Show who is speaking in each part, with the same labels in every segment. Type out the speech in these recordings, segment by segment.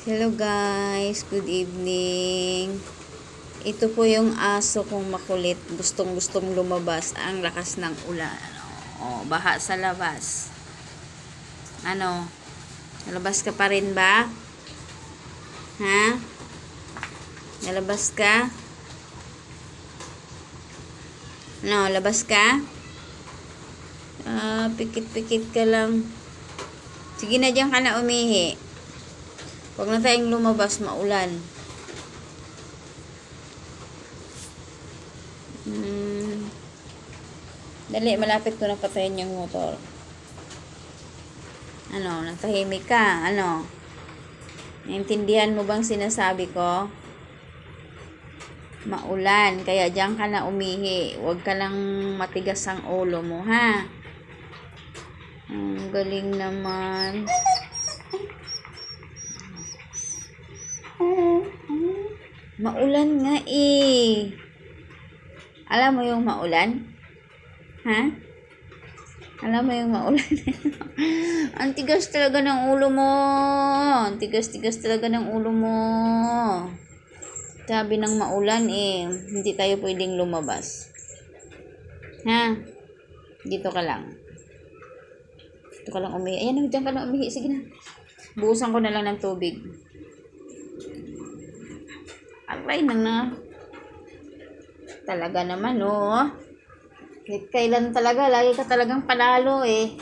Speaker 1: Hello guys, good evening. Ito po yung aso kong makulit. Gustong-gustong lumabas. Ang lakas ng ulan. Baha sa labas. Nalabas ka pa rin ba? Ha? Nalabas ka? Labas ka? Pikit-pikit ka lang. Sige na, diyan ka na umihi. Huwag na tayong lumabas, maulan. Dali, malapit ko na patayin yung motor. Natahimik ka? Naintindihan mo bang sinasabi ko? Maulan, kaya diyan ka na umihi. Huwag ka lang matigas ang ulo mo, ha? Ang galing naman. Maulan nga eh. Alam mo yung maulan? Ha? Alam mo yung maulan? Ang tigas talaga ng ulo mo. Ang tigas-tigas talaga ng ulo mo. Sabi ng maulan eh, hindi tayo pwedeng lumabas. Ha? Dito ka lang. Dito ka lang umihi. Ayan, diyan ka lang umihi. Sige na. Buusan ko na lang ng tubig. Aray na. Talaga naman, oh. Kailan talaga, lagi ka talagang panalo, eh.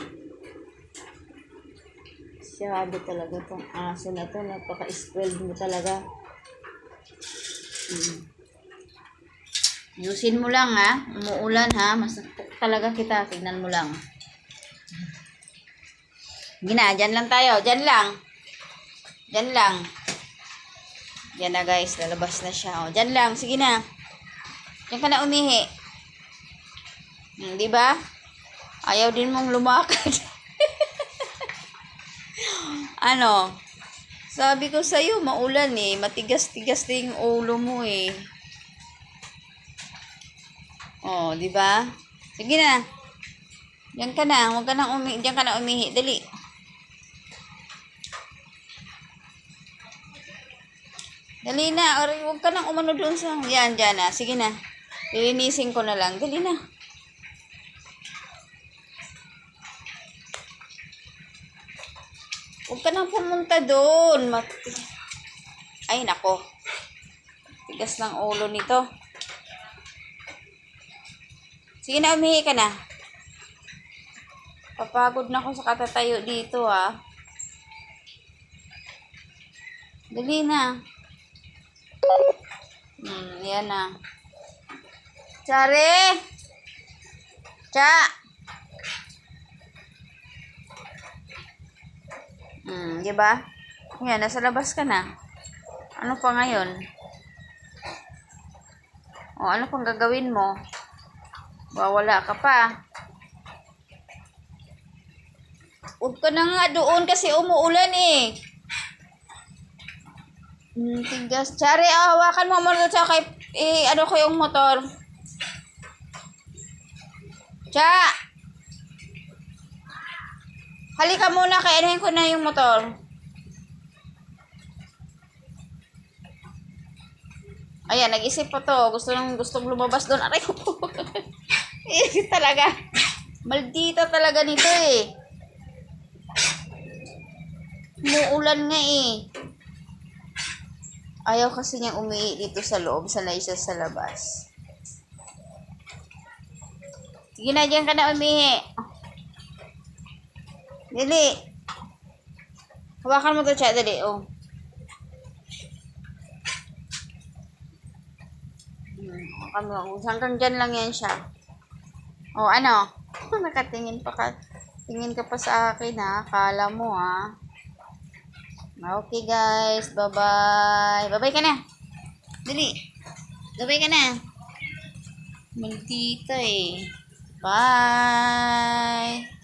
Speaker 1: Masyado talaga tong aso na to. Napaka-spoiled mo talaga. Yusin mo lang, ha. Umuulan, ha. Masakit talaga kita. Tignan mo lang. Gina, dyan lang tayo. Dyan lang. Dyan lang. Yan na guys, lalabas na siya. Diyan lang, sige na. Diyan ka na umihi. Di ba? Ayaw din mong lumakad. Sabi ko sa'yo, maulan eh. Matigas-tigas na yung ulo mo eh. Di ba? Sige na. Diyan ka na. Diyan ka na umihi. Dali. Dali na, or huwag ka nang umano doon sa... Yan, dyan na. Sige na. Lilinisin ko na lang. Dali na. Huwag ka nang pumunta doon. Ay, nako. Tigas ng ulo nito. Sige na, umihi ka na. Papagod na ako sa katatayo dito, ha. Dali na. Yan na. Chare! Cha! Diba? Yan, nasa labas ka na. Ano pa ngayon? Ano pang gagawin mo? Wala ka pa. Huwag ka na nga doon kasi umuulan eh. Tigas. Chari, hawakan mo muna sa kay, ko yung motor. Cha! Halika muna, kaya anuhin ko na yung motor. Ayan, nag-isip pa to. Gustong lumabas doon. Aray ko po. Talaga. Maldita talaga nito eh. Muulan nga eh. Ayaw kasi niyang umihi dito sa loob. Sanay siya sa labas. Sige na, diyan ka na umihi. Dali. Hawakan mo to, Cha. Dali, Hawakan mo. Hanggang dyan lang yan siya. Nakatingin pa ka. Tingin ka pa sa akin, ha. Kala mo, ha. Okay, guys. Bye-bye. Bye-bye ka na. Dali. Bye-bye ka na. Maldita eh. Bye.